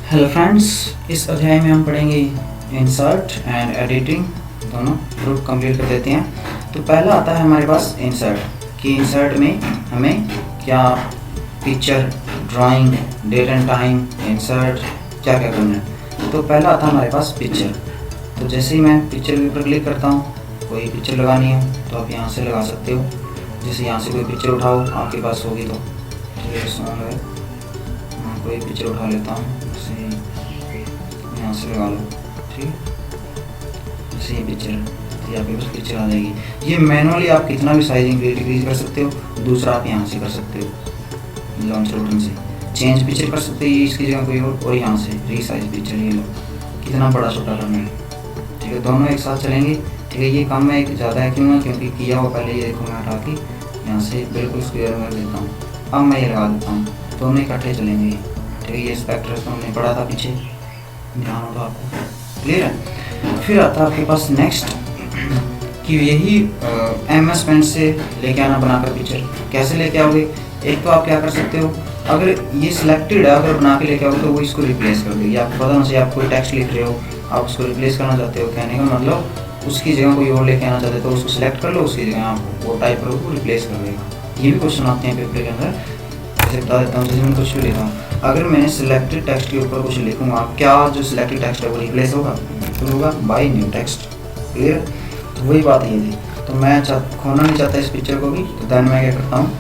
Hello friends, इस अध्याय में हम पढ़ेंगे इंसर्ट एंड एडिटिंग, दोनों ग्रुप कंप्लीट कर देते हैं। तो पहला आता है हमारे पास इंसर्ट कि इंसर्ट में हमें क्या picture, drawing, date and time, insert क्या क्या करना है। तो पहला आता है हमारे पास पिक्चर। तो जैसे ही मैं पिक्चर के ऊपर क्लिक करता हूँ, कोई पिक्चर लगानी है तो आप यहाँ से लगा सकते हो। जैसे यहाँ से कोई पिक्चर उठाओ, आपके पास होगी तो सॉन्ग है, मैं कोई पिक्चर उठा लेता हूँ, जैसे यहाँ से लगा लो, ठीक। जैसे ये पिक्चर तो आपके पास पिक्चर आ जाएगी। ये मैनुअली आप कितना भी साइजिंग डिक्रीज कर सकते हो। दूसरा आप यहाँ से कर सकते हो, लॉन्चर बटन से चेंज पिक्चर कर सकते हो, इसकी जगह कोई और यहाँ से रीसाइज पिक्चर, ये लो कितना बड़ा छोटा करना है, ठीक है। दोनों एक साथ चलेंगे, ठीक है। ये काम है ज़्यादा है, क्यों है, क्योंकि किया हुआ पहले। ये देखो मैं हटा के यहाँ से बिल्कुल स्क्वायर कर देता हूँ। अब मैं ये लगा देता हूँ, दोनों इकट्ठे चलेंगे, ठीक है। ये स्पेक्ट्रम तो हमने पढ़ा था पीछे, ध्यान होगा आपको, क्लियर है। फिर आता है आपके पास नेक्स्ट कि यही MS पेंट से लेके आना बनाकर पिक्चर। कैसे लेके आओगे? एक तो आप क्या कर सकते हो, अगर ये सिलेक्टेड है, अगर बना के लेके आओगे तो वो इसको रिप्लेस कर देगी। आपको पता होना चाहिए, आप कोई टेक्स्ट लिख रहे हो, आप उसको रिप्लेस करना चाहते हो, कहने का मतलब उसकी जगह कोई और लेके आना चाहते हो तो उसको सिलेक्ट कर लो, उसकी जगह आप वो टाइप करो, वो रिप्लेस कर देगा। ये भी क्वेश्चन आते हैं पेपर के अंदर। जैसे बता देता हूँ, जैसे मैंने कुछ भी लिखा, अगर मैंने सिलेक्टेड टेक्स्ट के ऊपर कुछ लिखूंगा, क्या जो सिलेक्टेड टेक्स्ट है वो रिप्लेस होगा? बिल्कुल होगा, बाय न्यू टेक्स्ट, क्लियर। तो वही बात ये थी। तो मैं खोना नहीं चाहता इस पिक्चर को भी, तो देन मैं क्या करता हूँ,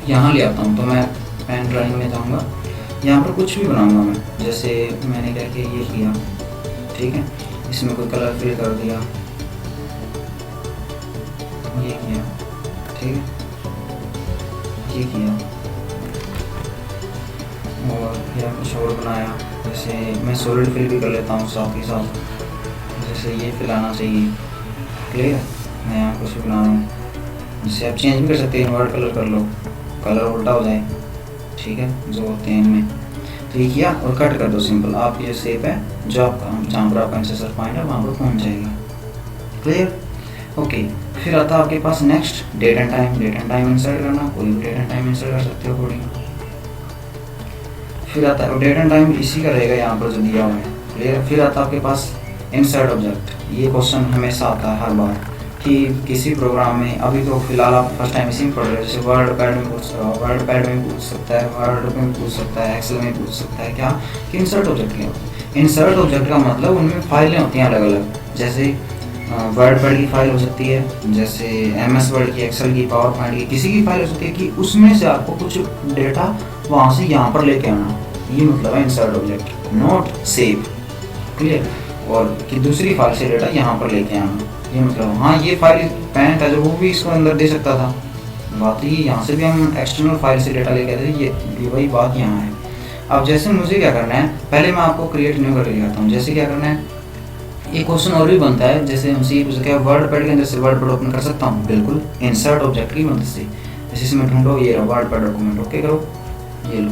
यहाँ ले आता हूँ। तो मैं पेन ड्राइंग में जाऊँगा, यहाँ पर कुछ भी बनाऊँगा मैं। जैसे मैंने क्या किया, ये किया, ठीक है। इसमें कोई कलर फिल कर दिया, ये किया, ठीक है, ये किया, और फिर कुछ और बनाया। जैसे मैं सॉलिड फिल भी कर लेता हूँ साथ ही साथ, जैसे ये फिल आना चाहिए, क्लियर। मैं यहाँ कुछ भी बना रहा हूँ, जिससे आप चेंज भी कर सकते हैं, इन्वर्ट कलर कर लो, कलर उल्टा हो जाए, ठीक है, जो होते हैं इनमें। तो ये किया और कट कर दो, सिंपल। आप ये शेप है जो आपका, जहाँ पर आपका इंसर्ट पॉइंट है वहाँ पर पहुँच जाएगा, क्लियर, ओके। फिर आता है आपके पास next date and time. Date and time insert करना, कोई भी डेट एंड टाइम इंसर्ट कर सकते हो अकॉर्डिंग। फिर आता है डेट एंड टाइम इसी का रहेगा यहाँ पर जो दिया हुआ है, क्लियर। फिर आता है आपके पास इंसर्ट ऑब्जेक्ट। ये क्वेश्चन हमेशा आता है हर बार कि किसी प्रोग्राम में, अभी तो फिलहाल आप फर्स्ट टाइम इसी में पढ़ रहे हो, जैसे वर्ड पैड में पूछ सकता है, वर्ड में पूछ सकता है, एक्सेल में पूछ सकता है, क्या कि इंसर्ट ऑब्जेक्ट क्या होता है। इंसर्ट ऑब्जेक्ट का मतलब उनमें फाइलें होती हैं अलग अलग। जैसे वर्ड पैड की फाइल हो सकती है, जैसे MS वर्ड की, एक्सेल की, पावर पॉइंट की, किसी की फाइल हो सकती है कि उसमें से आपको कुछ डेटा वहाँ से यहाँ पर लेके आना। ये मतलब है insert object, not save, clear. और कि दूसरी फाइल से डेटा यहाँ पर लेके आना, ये मतलब। हाँ, ये फाइल पेंट है जो वो भी इसको अंदर दे सकता था, बात ये यहाँ से भी हम एक्सटर्नल फाइल से डेटा लेके आते थे, ये वही बात यहाँ है। अब जैसे मुझे क्या करना है, पहले मैं आपको क्रिएट न्यू करके दिखाता हूँ। जैसे क्या करना है, एक क्वेश्चन और भी बनता है, जैसे हमसे ये पूछा क्या वर्ड पैड के अंदर से वर्ड पैड ओपन कर सकता हूँ? बिल्कुल, इंसर्ट ऑब्जेक्ट की मदद से। जैसे इसमें ढूंढो, ये वर्ड पैड डॉक्यूमेंट, ओके करो, ये लो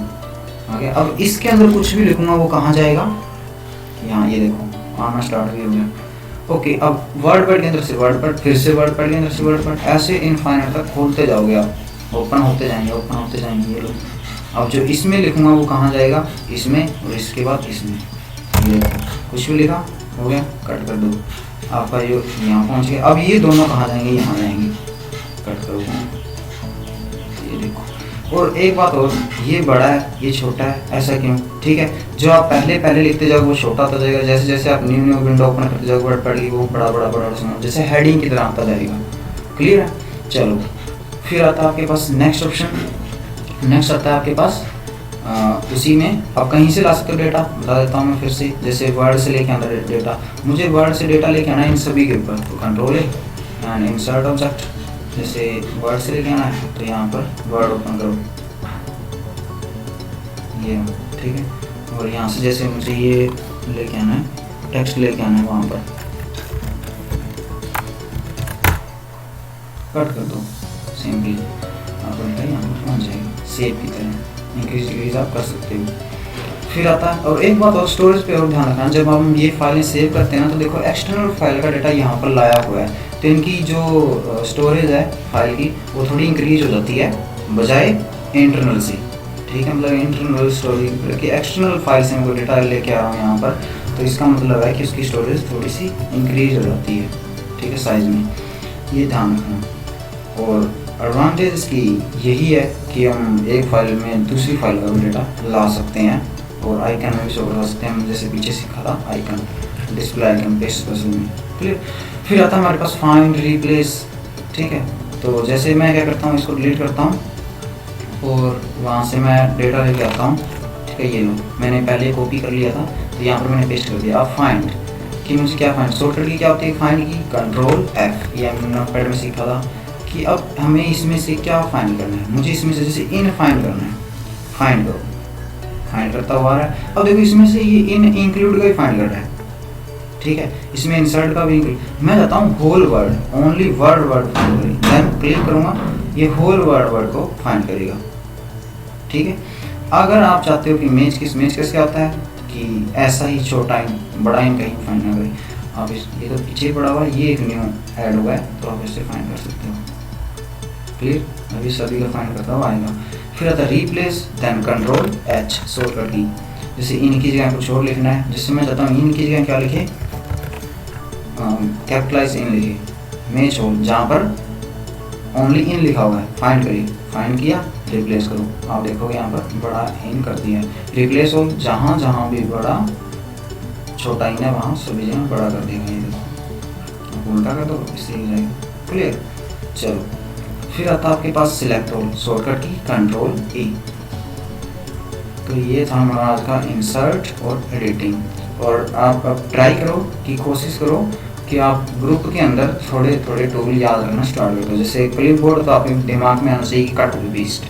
आगे। अब इसके अंदर कुछ भी लिखूंगा वो कहाँ जाएगा? यहाँ, ये देखो आना स्टार्ट भी हो गया, ओके। अब वर्ड पैड के अंदर से वर्ड पैड, फिर से वर्ड पैड के अंदर से वर्ड पैड, ऐसे इनफाइनाइट तक खोलते जाओगे आप, ओपन होते जाएंगे, ओपन होते जाएंगे, ये लो। अब जो इसमें लिखूंगा वो कहाँ जाएगा? इसमें, और इसके बाद इसमें, ये कुछ भी लिखा, हो गया, कट कर दो, आपका ये यहाँ पहुँच गया। अब ये दोनों कहाँ जाएंगे? यहाँ जाएंगे, कट करो, ये देखो। और एक बात और, ये बड़ा है, ये छोटा है, ऐसा क्यों? ठीक है, जो आप पहले लिखते जाओगे वो छोटा होता जाएगा, जैसे जैसे आप न्यू विंडो ओपन करते जाओगे वर्ड पैड की, वो बड़ा जैसे हेडिंग की तरह आता जाएगा, क्लियर है। चलो, फिर आता है आपके पास नेक्स्ट ऑप्शन। नेक्स्ट आता है आपके पास उसी में आप कहीं से ला सकते हो डेटा, बता देता हूँ मैं फिर से। जैसे वर्ड से लेके आना डेटा, मुझे वर्ड से डेटा लेके आना है इन सभी के ऊपर, तो कंट्रोल है एंड इंसर्ट ऑब्जेक्ट। जैसे वर्ड से लेके आना है तो यहाँ पर वर्ड ओपन करो, ये, ठीक है। और यहाँ से जैसे मुझे ये लेके आना है, टेक्स्ट लेके आना है, वहाँ पर कट कर दो, सिंपली आपको यहाँ पर पहुँच जाएगा, सेव की तरह इंक्रीज डिक्रीज आप कर सकते हो। फिर आता है, और एक बात और, स्टोरेज पे और ध्यान रखना, जब हम ये फाइलें सेव करते हैं ना, तो देखो एक्सटर्नल फाइल का डाटा यहाँ पर लाया हुआ है, तो इनकी जो स्टोरेज है फाइल की वो थोड़ी इंक्रीज हो जाती है बजाय इंटरनल से, ठीक है, मतलब इंटरनल स्टोरेज कि एक्सटर्नल फाइल से मैं कोई डेटा लेके आ रहा हूँ यहाँ पर, तो इसका मतलब है कि उसकी स्टोरेज थोड़ी सी इंक्रीज हो जाती है, ठीक है, साइज़ में, ये ध्यान रखना। और एडवांटेज इसकी यही है कि हम एक फाइल में दूसरी फाइल का भी डेटा ला सकते हैं और आइकन में भी शो कर सकते हैं, जैसे पीछे सीखा था icon, display icon paste special में, क्लियर। फिर आता है हमारे पास फाइंड रिप्लेस, ठीक है। तो जैसे मैं क्या करता हूँ, इसको डिलीट करता हूँ और वहाँ से मैं डेटा लेके आता हूँ, ठीक है। ये लो, मैंने पहले कॉपी कर लिया था तो यहाँ पर मैंने पेस्ट कर दिया। अब फाइंड कि मुझे क्या फाइंड, शॉर्टकट की क्या होती है फाइंड की, कंट्रोल F, ये हमने नोटपैड में सीखा था कि अब हमें इसमें से क्या फाइंड करना है। मुझे इसमें से जैसे इन फाइंड करना है, फाइंड करो, फाइंड करता हुआ आ रहा है। अब देखो इसमें से ये इन इंक्लूड का ही फाइंड कर रहा है, ठीक है। इसमें इंसर्ट का भी इंक्लूड, मैं चाहता हूँ whole word, only word find करें, देन क्लिक करूँगा, ये होल वर्ड को फाइंड करेगा, ठीक है। अगर आप चाहते हो कि इमेज कैसे आता है कि ऐसा ही छोटा इन बड़ा इन कहीं फाइंड ना करें, आप इस ये तो पीछे पड़ा हुआ है, ये एक न्यू ऐड हुआ है तो आप इससे फाइंड कर सकते हो, क्लियर। अभी सभी का फाइंड करता हुआ आएगा। फिर आता है replace, then control H, shortcut key, जैसे इन की जगह कुछ और लिखना है, जिससे मैं चाहता हूँ इन की जगह क्या लिखे, कैपिटलाइज इन लिखे, मैच हो जहाँ पर ओनली इन लिखा हुआ है, फाइंड करिए, फाइंड किया, रिप्लेस करो, आप देखोगे यहाँ पर बड़ा इन कर दिया है। रिप्लेस हो जहाँ जहाँ भी बड़ा छोटा इन है वहाँ सभी जगह बड़ा कर देगा, ये देखो उल्टा कर दो इससे हो जाएगा, क्लियर। चलो फिर आता है आपके पास सिलेक्ट ऑल, शॉर्टकट की कंट्रोल E। तो ये था हमारा आज का इंसर्ट और एडिटिंग। और आप अब ट्राई करो कि कोशिश करो कि आप ग्रुप के अंदर थोड़े थोड़े टूल याद रखना स्टार्ट करो। जैसे क्लिप बोर्ड तो आपके दिमाग में आना चाहिए कि कट पेस्ट,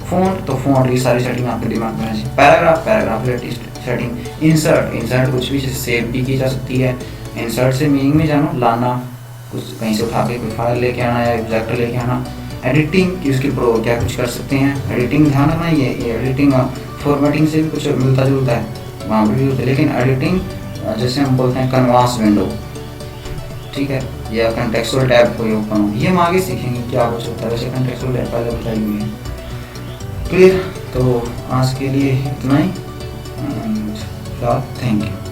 फ़ॉन्ट तो फ़ॉन्ट, ये सारी सेटिंग आपके दिमाग में आना चाहिए। पैराग्राफ लेटेस्ट सेटिंग, इंसर्ट कुछ भी सेव भी की जा सकती है। इंसर्ट से मीनिंग में जानो, लाना, कुछ कहीं से उठा के कोई फाइल लेके आना या ऑब्जेक्ट लेके आना। एडिटिंग कि उसके प्रो क्या कुछ कर सकते हैं, एडिटिंग ध्यान रखना, ये एडिटिंग फॉर्मेटिंग से भी कुछ मिलता जुलता है, वहाँ पर भी होता है। लेकिन एडिटिंग जैसे हम बोलते हैं कन्वास विंडो, ठीक है, या कंटेक्सुअल टैब को ओपन हो, ये हम आगे सीखेंगे क्या कुछ होता है। वैसे कंटेक्सुअल टैब पहले बताई हुई है, क्लियर। तो आज के लिए इतना ही, थैंक यू।